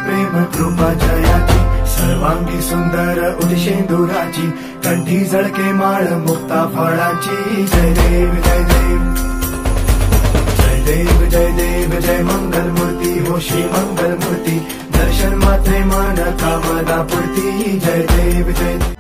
प्रेम कृपा जयाची सर्वांगी सुंदर उदिशेंदुराची कंठी झळके माळ मुक्ता फळाची जय देव जय देव जय देव जय देव जय मंगल मूर्ती हो श्री मंगल मूर्ती दर्शन मात्रे मान कामना पूर्ती जय देव जय देव।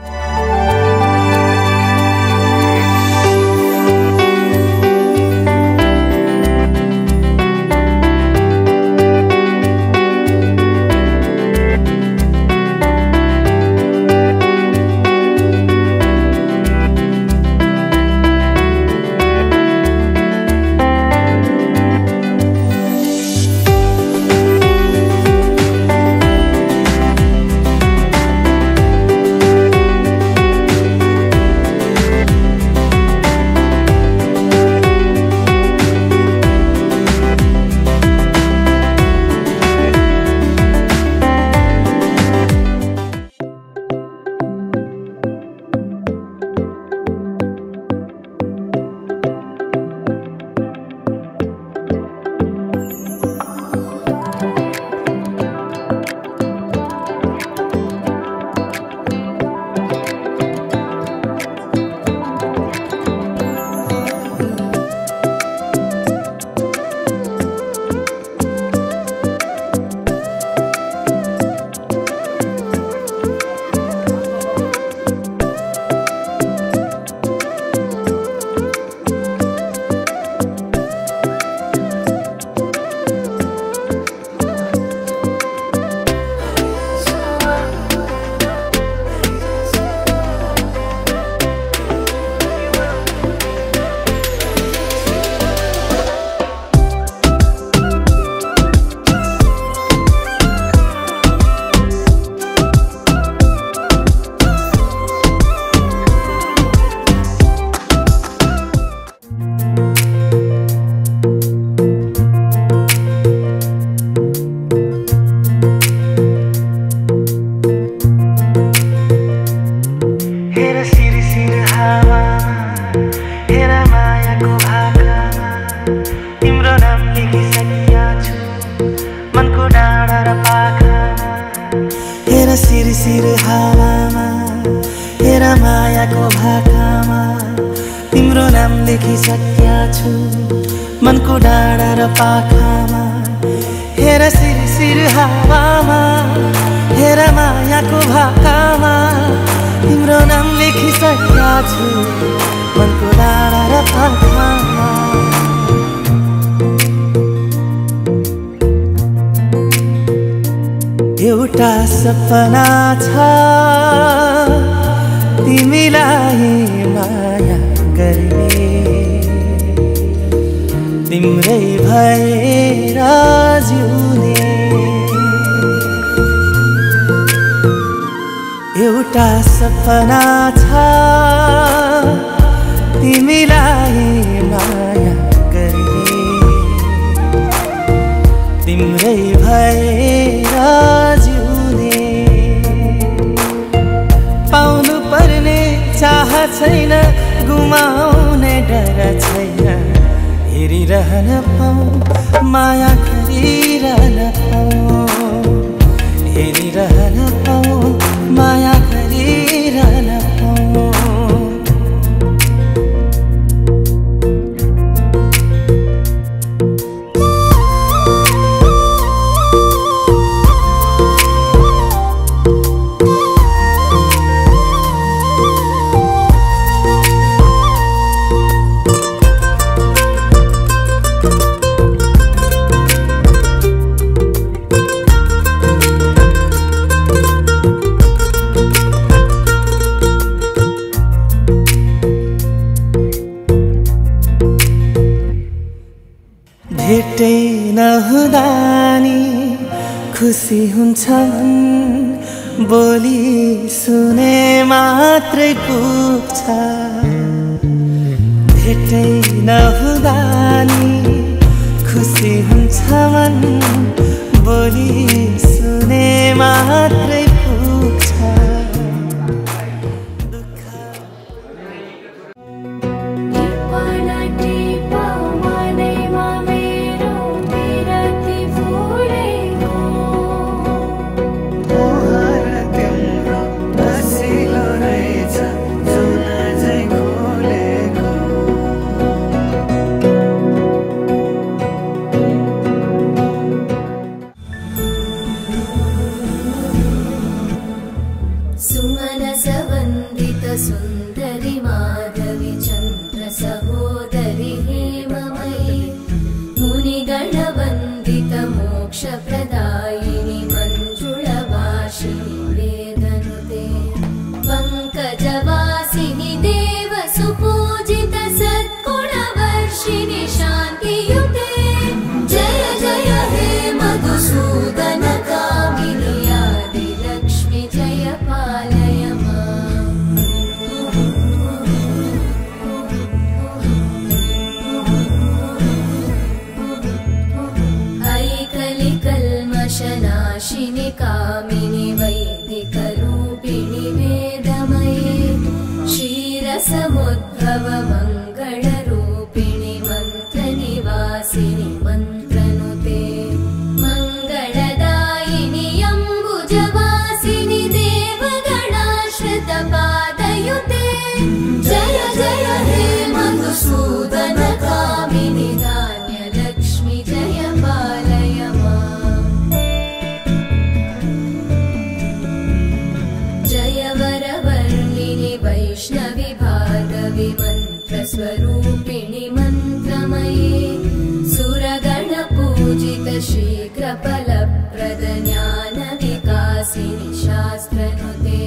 सिर हावामा हेरा मायाको भाकामा तिम्रो नाम लेखिसकेका छु मनको डाँडा र पाखामा। हेरा सिर हावामा हेरा मायाको भाकामा तिम्रो नाम लेखिसकेका छु मनको डाँडा र पाखामा। एउटा सपना छ तिमीलाई माया गर्ने तिम्रै भएर जिउने। एउटा सपना छ तिमीलाई माया गर्ने तिम्रै भएर जिउने। पाउनु पर्ने चाह छैन गुमाउने डर छैन हेरिरहन पाऊँ माया गरिरहन पाऊँ हेरिरहन पाऊँ माया गरिरहन पाऊँ। भेटै नहुँदा नि खुसी हुन्छ मन बोली सुने मात्रै पुग्छ। भेटै नहुँदा नि खुसी हुन्छ मन बोली सुने मात्रै पुग्छ। सुन्दरि माधवी चन्द्र सहोदरि हेममयी मुनिगणवन्दित मोक्षप्रदायिनि मञ्जुळभाषिणि वेदनुते पङ्कजवासिनि देवसुपूजित सद्गुणवर्षिणि शान्तियुते जय जय हे मधुसूदन कामिनि आदिलक्ष्मि जय पालय माम् ऐकलिकल्मषनाशिनि कामिनि वैदिकरूपिणि वेदमये क्षीरसमुद्भव मङ्गलरूपिणि मन्त्रनिवासिनि मन्त्रनुते मङ्गलदायिनि अम्बुजवासिनि देवगणाश्रितपादयुते जय जय हे मधुसूदन कामिनि धान्यलक्ष्मि जय पालय माम् जय वरवर्णिनि वैष्णवि भार्गवि मन्त्रस्वरूपिणि मन्त्रमये सुरगणपूजित शीघ्रफलप्रद ज्ञानविकासिनि शास्त्रनुते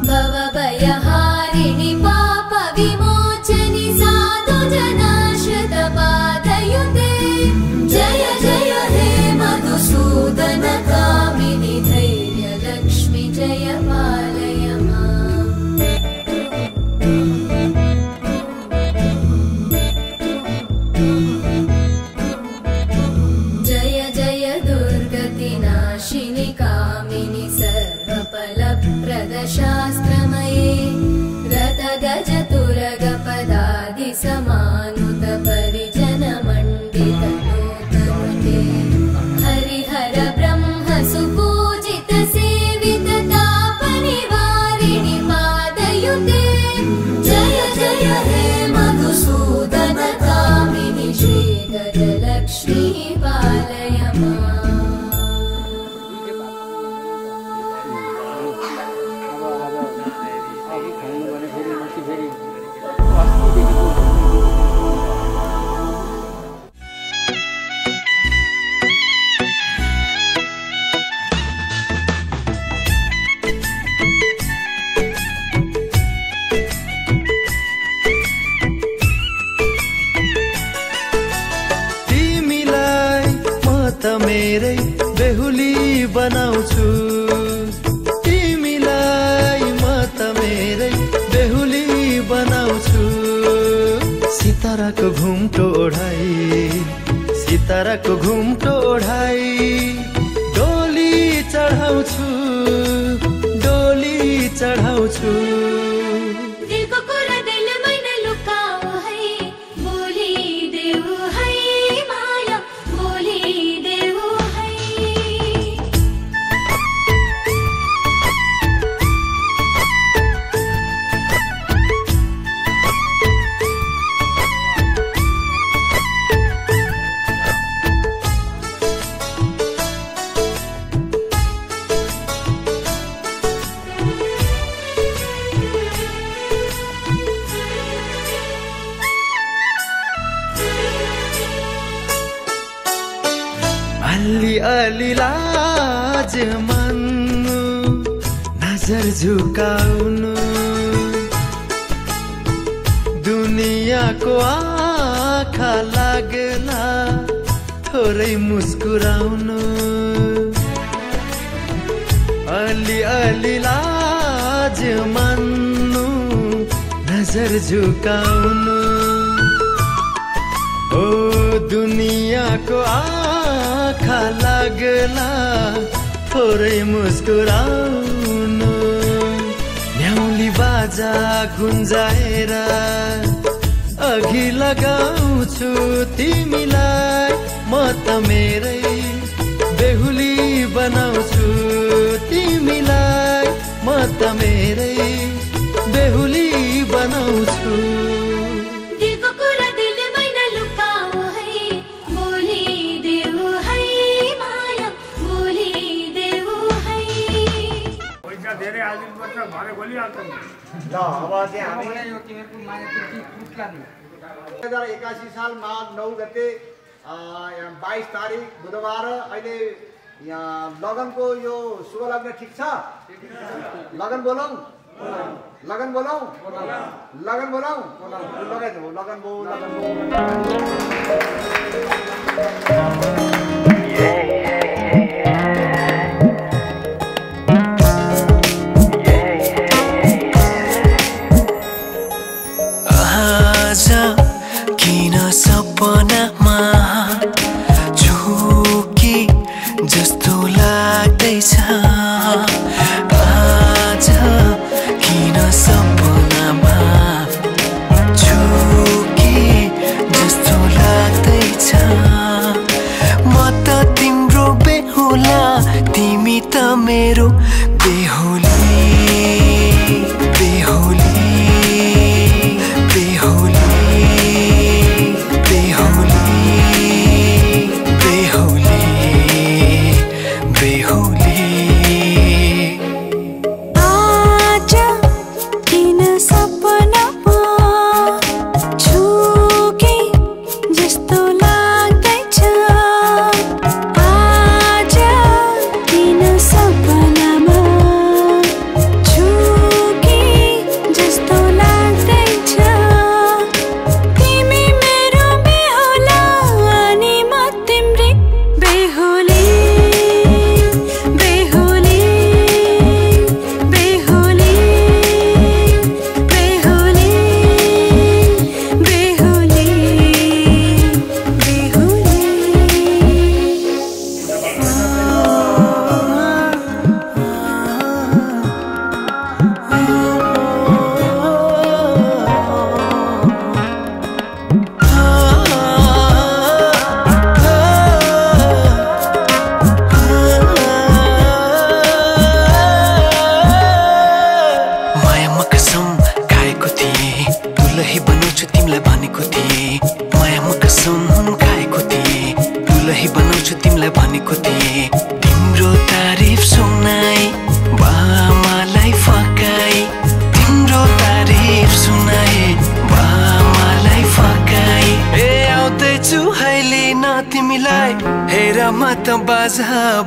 भवभयहारिणि पापविमोचनि साधुजनाश्रितपादयुते जय जय हे मधुसूदन कामिनि धैर्यलक्ष्मि जय पालय माम् जय जय दुर्गतिनाशिनि कामिनि सर्वफलप्रद शास्त्रमये रथगजतुरगपदादिसमानुत परिजनमण्डित नूतनुते हरिहर ब्रह्म सुपूजित सेवित तापनिवारिणि पादयुते जय जय हे मधुसूदन कामिनि श्रीगजलक्ष्मी पालय माम् तिमीलाई म त मेरै बेहुली बनाउँछु तिमीलाई म त मेरै बेहुली बनाउँछु सिताराको घुम्टो ओढाई डोली चढाउँछु दिलको कुरा दिलमै नलुकाऊ है बोलिदेऊ है माया बोलिदेऊ है अलि लाज मान्नु नजर झुकाउनु दुनियाँको आँखा लाग्ला थोरै मुस्कुराउनु अलि लाज मान्नु नजर झुकाउनु ओ दुनियाँको आँखा लाग्ला थोरै मुस्कुराउनु न्याउली बाजा गुन्जाएर अघि लगाउँछु तिमीलाई म त मेरै बेहुली बनाउँछु तिमीलाई म त मेरै बेहुली बनाउँछु दिलको कुरा दिलमै नलुकाऊ है बोलिदेऊ है माया बोलिदेऊ है पैसा धेरै हाल्छ पर्छ भरे बोलिहाल्छ नि ल अब चाहिँ हामी 2081 साल माघ 9 गते 22 तारिक बुधबार अहिले यहाँ लगनको यो शुभ लग्न ठिक छ लगन बोलौँ लगन बोलौँ लगन बोलौँ लगाइदिनु लगन बो लगन बो आज किन सपनामा झुकी जस्तो लाग्दैछ आज किन सपनामा झुकी जस्तो लाग्दैछ म त तिम्रो बेहुला तिमी त मेरो बेहुली बेहुली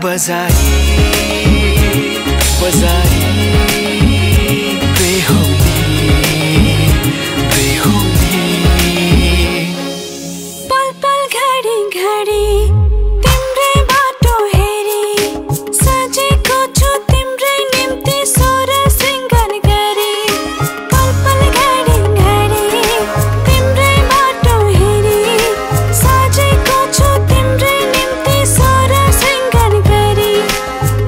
बजाई बजाई बेहुली बेहुली पल पल घडी घडी तिम्रै बाटो हेरी सजेको छु तिम्रै निम्ति सोर सिंगार गरी पल पल घडी घडी तिम्रै बाटो हेरी सजेको छु तिम्रै निम्ति सोर सिंगार गरी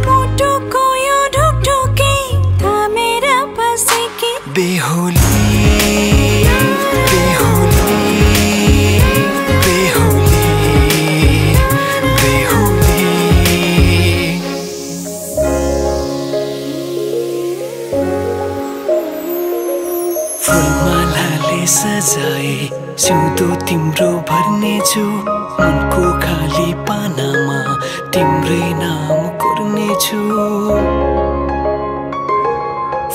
मुटुको यो ढुकढुकी थामेर बसेकी बेहुली बेहुली बेहुली बेहुली फुलमालाले सजाए सिउँदो तिम्रो भर्नेछु मनको खाली पानामा तिम्रै नाम कोर्नेछु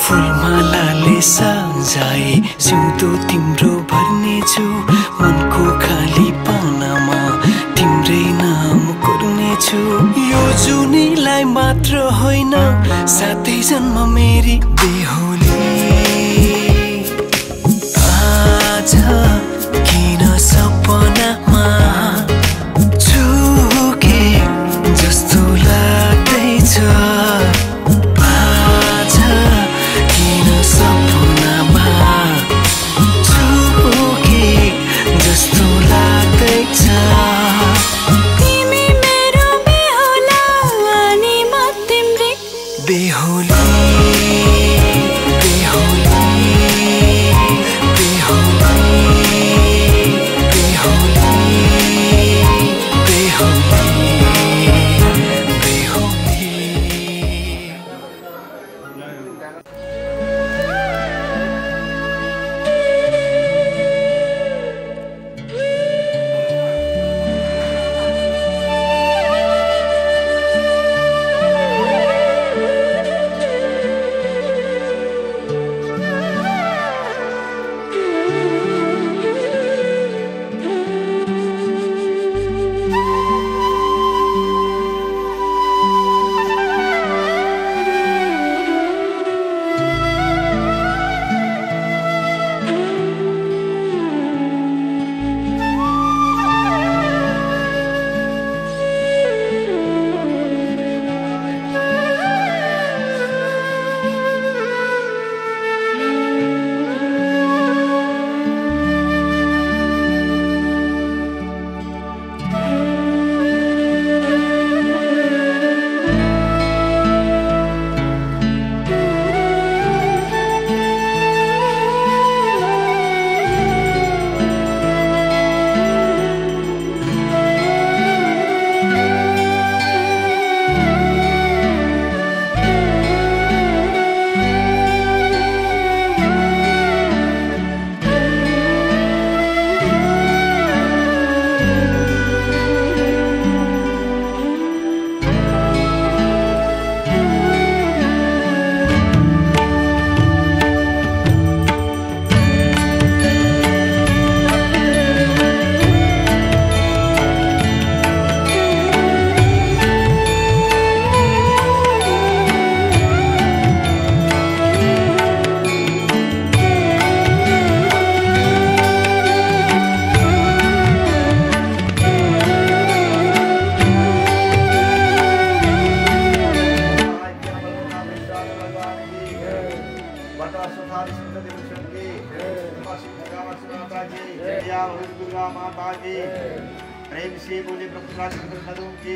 फुलमालाले सजाए सिउँदो तिम्रो भर्नेछु मनको खाली पानामा तिम्रै नाम कोर्नेछु यो जुनीलाई मात्र होइन साथै जन्म मेरी बेहुली आज किन सपनामा झुके जस्तो लाग्दैछ आज किन सपनामा झुके जस्तो लाग्दैछ तिमी मेरो बेहुला अनि म तिम्रै बेहुली बेहुली बेहुली बेहुली बेहुली बेहुली दुर्गा माता की प्रेम से बोले ब्रह्मराज नदियों की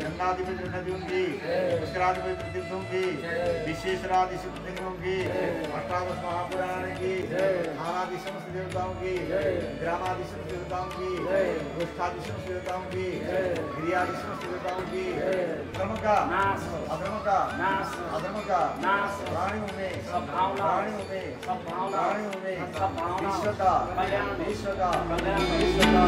गंगादि नदियों की पुष्करादि तीर्थों की विशेष राधि सिद्धों की अष्टादश महापुराण की आराधि समस्त देवताओं की ग्रामादि समस्त देवताओं की गोष्ठादि समस्त देवताओं की क्रियादि समस्त देवताओं की धर्म का अधर्म का अधर्म का प्राणियों में प्राणियों में प्राणियों में विश्व का विश्व का विश्व का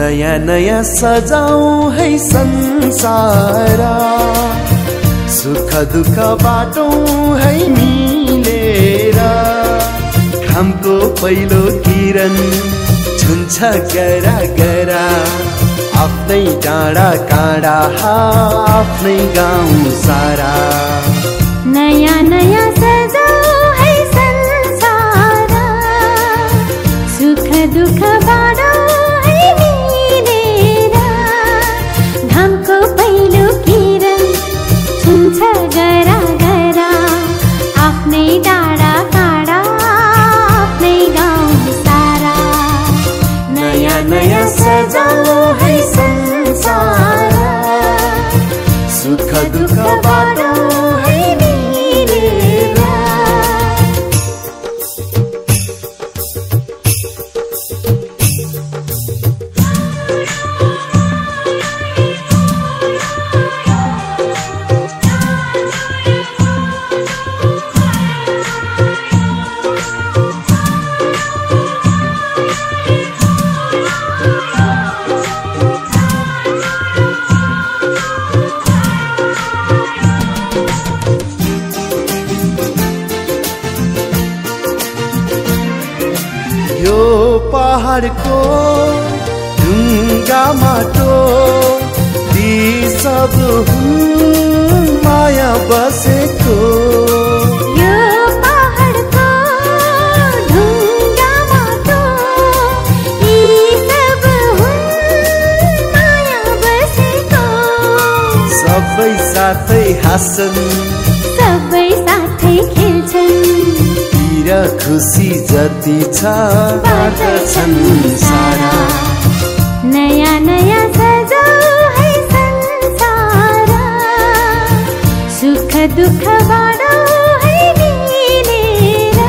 नयाँ नयाँ सजाऊं है संसार, सुख दुख बाटौं है मिलेर। घामको पहिलो किरण छुन्छ गरा गरा, आफ्नै डाँडा काँडा आफ्नै गाउँ सारा। नयाँ नयाँ दुःख बाडो है मिलेर घामको पहिलो किरण छुन्छ गरा गरा आफ्नै डाँडा काँडा आफ्नै गाउँ सारा नयाँ नयाँ सजाऊ है संसार सुख दुःख बाटो है मिलेर पहाडको ढुङ्गा माटो ती सब हुन् माया बसेको यो पहाडको ढुङ्गा माटो यी सब हुन् माया बसेको सबै साथै हाँस्छन् सबै साथै खेल्छन् र खुसी जति छ बाँड्छन् सारा नयाँ नयाँ सजाऊ है संसार सुख दुःख बाडो है मिलेर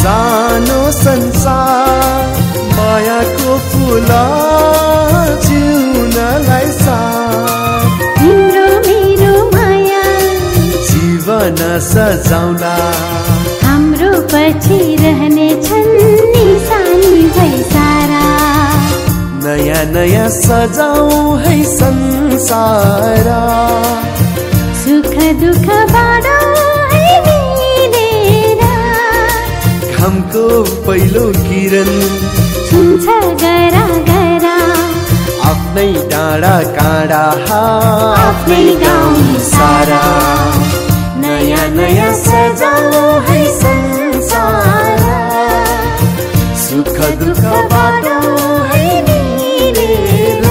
सानो संसार मायाको फुल जिउनलाई साथ तिम्रो मेरो माया जीवन सजाउला हाम्रो पछि रहने छन् निशानी भई सारा नयाँ नयाँ सजाऊ है संसार सुख दुःख बाडो है मिलेर घामको पहिलो किरण छुन्छ गरा गरा आफ्नै डाँडा काँडा आफ्नै गाउँ सारा नयाँ नयाँ सजाऊ है संसार सुख दुःख बाटो है मिलेर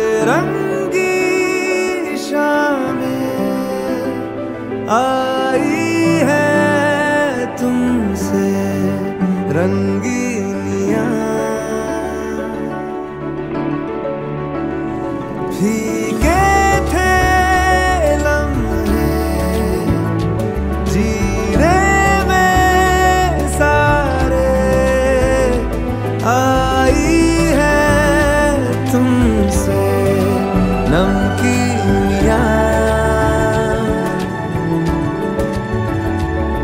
बेरंगी शामें आई है तुमसे रंगीनियां फीके थे लम्हे जीने में सारे आई है तुमसे नमकीनियां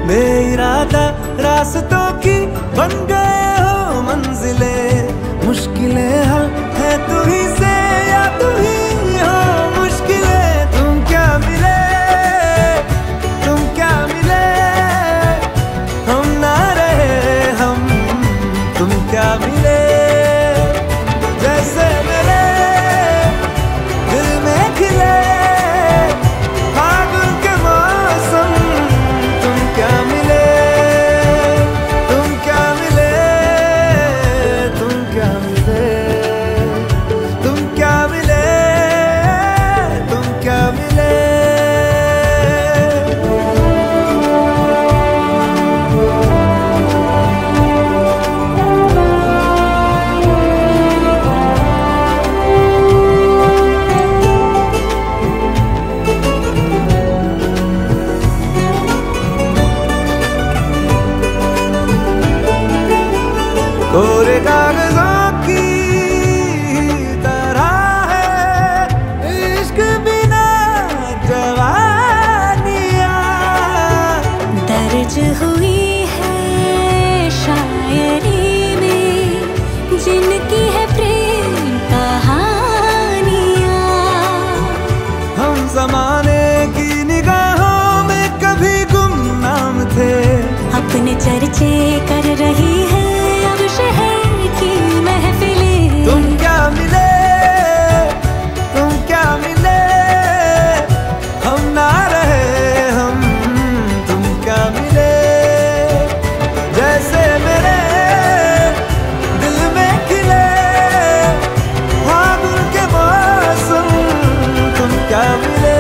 बेइरादा रास्तों की बन गए हो मंजिलें मुश्किलें है तू ही से या तू ही हो मुश्किलें तुम क्या मिले हम ना रहे हम तुम क्या मिले जैसे मेरे दिल में खिले फागुन के मौसम तुम क्या मिले कोरे कागजों की तरह है इश्क बिना जवानियाँ। दर्ज हुई है शायरी में जिनकी है प्रेम कहानियाँ। हम जमाने की निगाहों में कभी गुमनाम थे, अपने चर्चे कर रही है अब शहर की महफिलें। तुम क्या मिले, तुम क्या मिले, हम ना रहे हम, तुम क्या मिले। जैसे मेरे दिल में खिले फागुन के मौसम, तुम क्या मिले,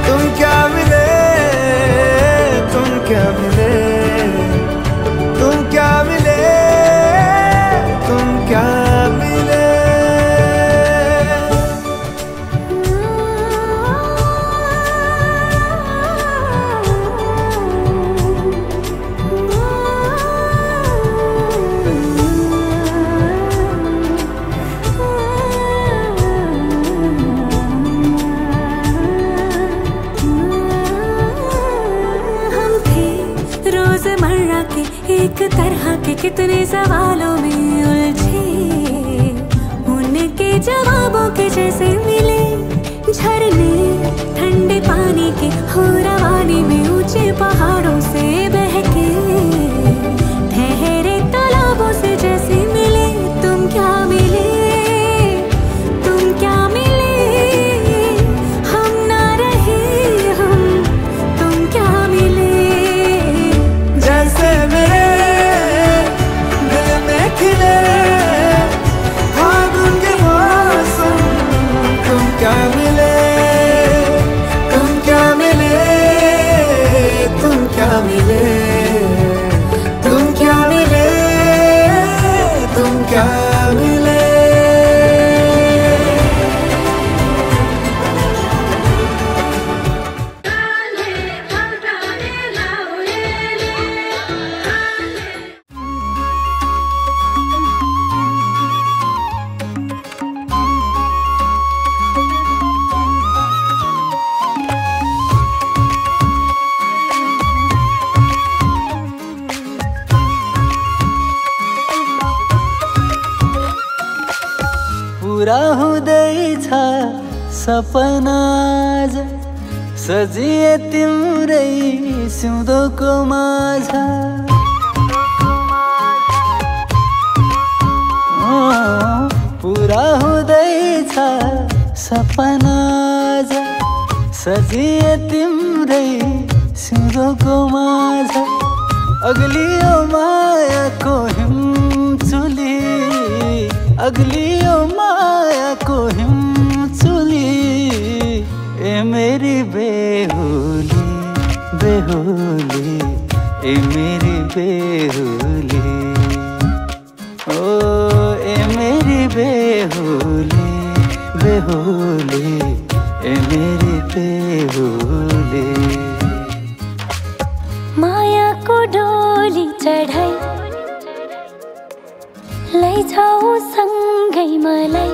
तुम क्या मिले, तुम क्या मिले, तुम क्या मिले, तुम क्या मिले। हम थे रोजमर्रा के एक तरह के कितने सवालों में उलझे, उनके जवाबों के जैसे मिले झरने ठंडे पानी के हो रवानी में ऊंचे पहाड़ों से बहके ठहरे तालाबों से जैसे मिले। तुम क्या मिले, तुम क्या मिले, हम ना रहे हम, तुम क्या मिले। जैसे मेरे दिल में खिले फागुन के मौसम, तुम क्या मिले, तुम क्या मिले, तुम क्या मिले, तुम क्या मिले, तुम क्या मिले। पूरा हुँदैछ सपना आज, सजिए तिम्रै सिउँदोको माझ। पूरा हुँदैछ सपना आज, सजिए तिम्रै सिउँदोको माझ। अग्लियो मायाको हिमचुली, अग्लियो मायाको हिमचुली, ए मेरी बेहुली बेहुली, ए मेरी बेहुली, ओ ए मेरी बेहुली बेहुली, ए मेरी बेहुली। माया को डोली चढाई लैजाऊ सँगै मलाई,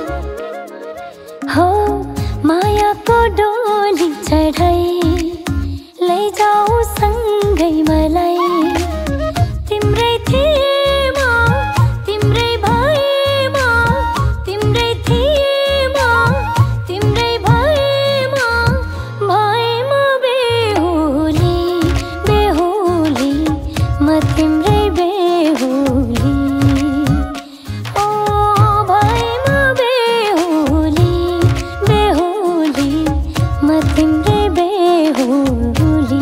हो माया को डोली चढाई लैजाऊ सँगै मलाई। तिम्रै थिएमा तिम्रै भएमा, तिम्रै थिएमा तिम्रै भएमा, भएमा बेहुली बेहुली, म तिम्रै बेहुली। ओ भएमा बेहुली बेहुली, म तिम्रै बेहुली।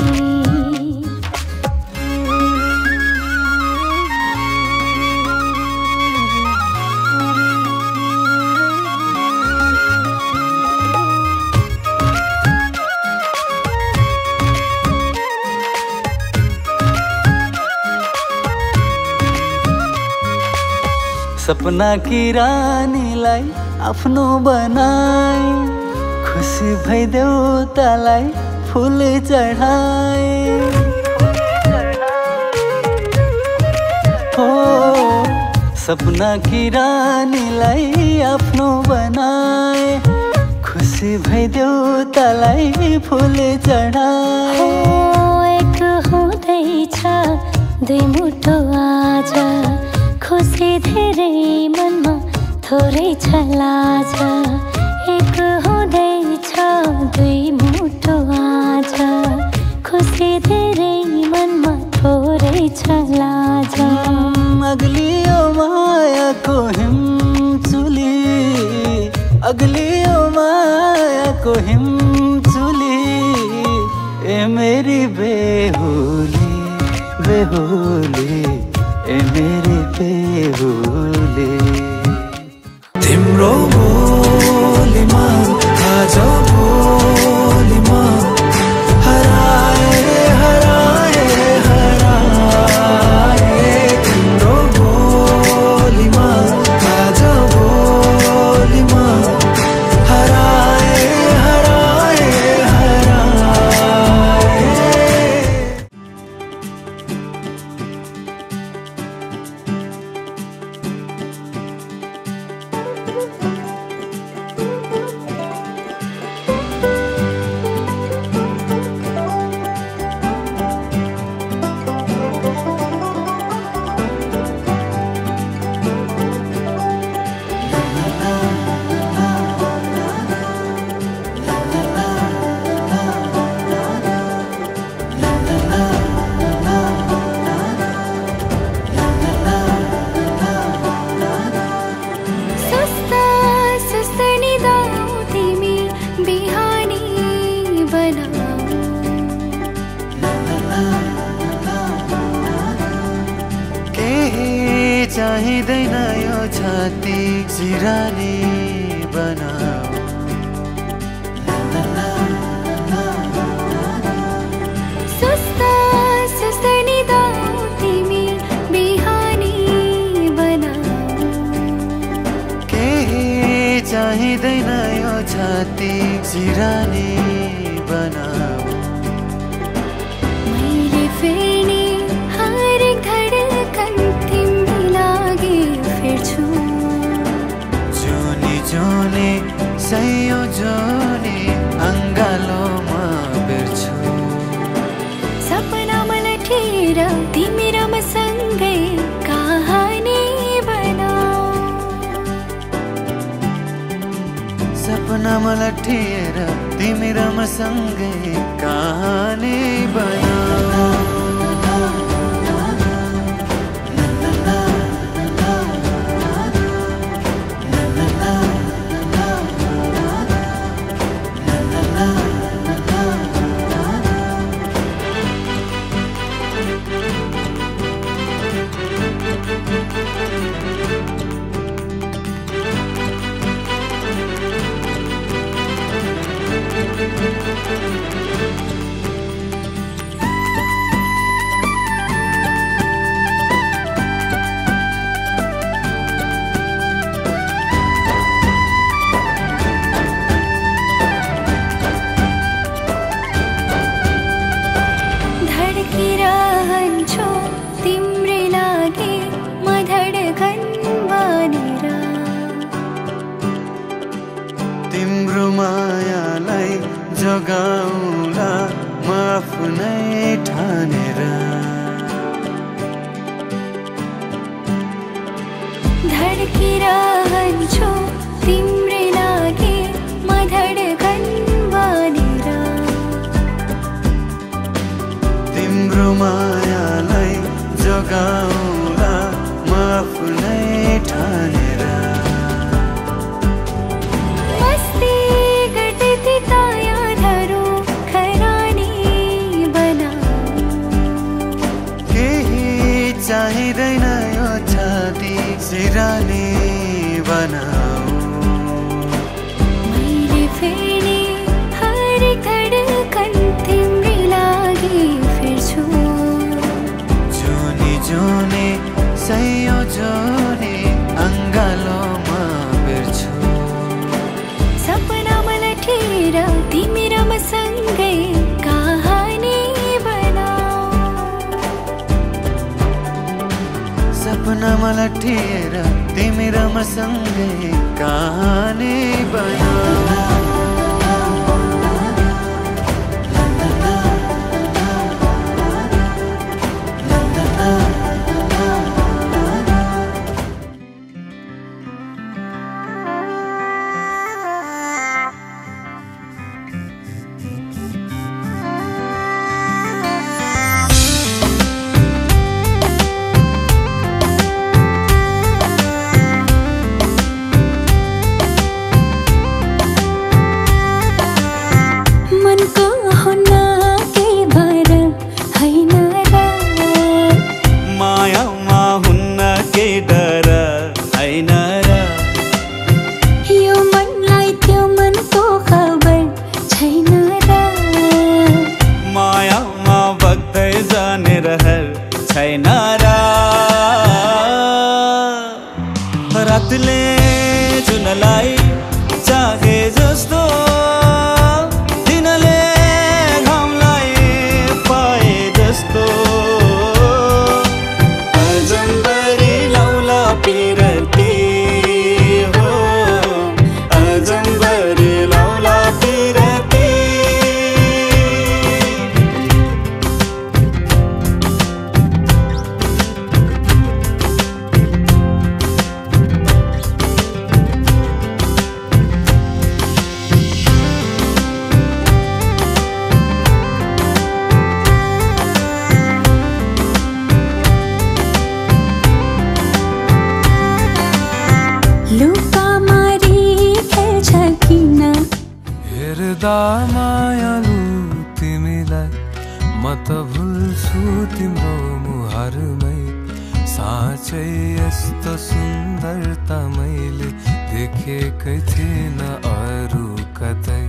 सपना की रानीलाई आफ्नो बनाई, खुसी भइदेऊ तलाई फूल चढाए। हो सपना की रानीलाई आफ्नो बनाए खुसी भइदेऊ तलाई फुल चढाए एक हुँदैछ दुई मुठो आज खुसी धेरै मनमा थोरै छ लाज एक हुँदैछ दुई मुठो आज खुसी धेरै मनमा थोरै छ लाज अग्लियो मायाको हिमचुली अग्लियो मायाको हिमचुली ए मेरी बेहुली बेहुली ए मेरी बेहुली तिम्रो बोलीमा आज बोलीमा हराए हराए हराए तिम्रो बोलीमा आज बोलीमा हराए हराए हराए चाहिँदैन यो छाती सिरानी बनाऊ सुस्ता सुस्ता निदाऊ तिमी बिहानी बनाऊ केही चाहिँदैन यो छाती सिरानी बनाऊ मैले फेर्ने हरेक धडकन तिमी लागि फेर्छु जोनी जोनी सैयो जोनी अङ्गालोमा बेर्छु सपना मलठेर तिमी र मसँगै कहानी बनाऊ सपना मलठेर तिमी र मसँगै कहानी बनाऊ धड्किरहन्छु तिम्रै लागि म धडकन बनेर तिम्रो मायालाई जोगाउला म आफ्नै ठानेर धड्किरहन्छु तिम्रै लागि म धडकन बनेर तिम्रो मायालाई जोगाउला म आफ्नै ठानेर मस्ती गर्दै तिता यादहरू खरानी बनाऊ केही चाहिँदैन यो छाती सिरानी बनाऊ मैले फेर्ने हरेक धडकन तिम्रै लागि फेर्छु जोनी जोनी सैयो जोनी अङ्गालोमा बेर्छु सपना मलठेर तिमी र मसँगै कहानी बनाऊ सपना मलठिएर तिमी र मसँगै कहानी बना रातले जुनलाई चाहे जस्तो दिनले घामलाई पाए जस्तो अजम्बरी लौला पिरती हो अजम्बरी लौला पिरती मायालु तिमीलाई म त भुल्छु तिम्रो मुहारमै साँच्चै यस्तो सुन्दरता मैले देखेकै थिएन अरू कतै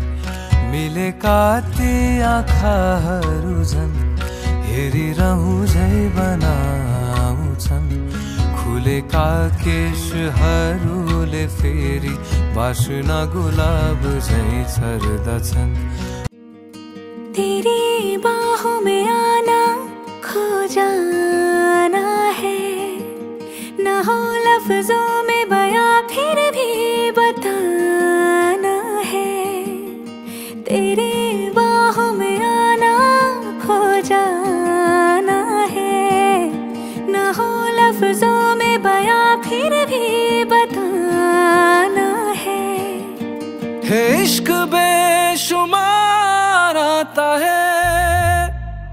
मिलेका ती आँखाहरू झन् हेरिरहँ झै बनाउँछन् खुलेका केशहरूले फेरि वासना गुलाब झै छर्दछन् तेरी बाहों में आना खो जाना है न हो लफ्जों में बयां फिर भी बताना है तेरी बाहों में आना खो जाना है न हो लफ्जों में बयां फिर भी बताना है इश्क बेशुमार आता है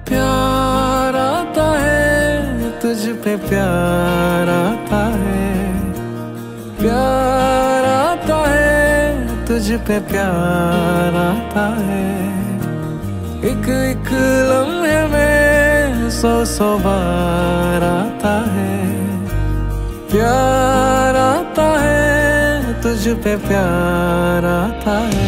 प्यार आता है तुझ पे प्यार आता है प्यार आता है तुझ पे प्यार आता है एक एक लम्हे में सौ सौ बार आता है प्यार आता है तुझ पे प्यार आता है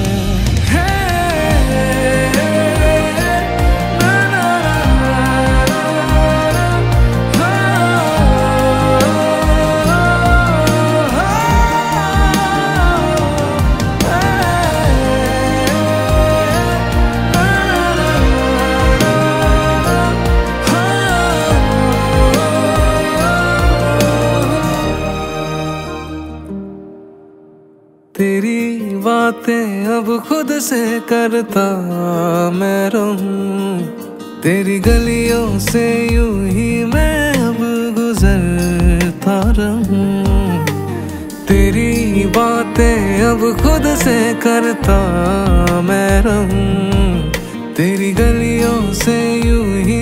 तेरी बातें अब खुद से करता मैं रहूं तेरी गलियों से यूं ही मैं अब गुजरता रहूं तेरी बातें अब खुद से करता मैं रहूं तेरी गलियों से यूं ही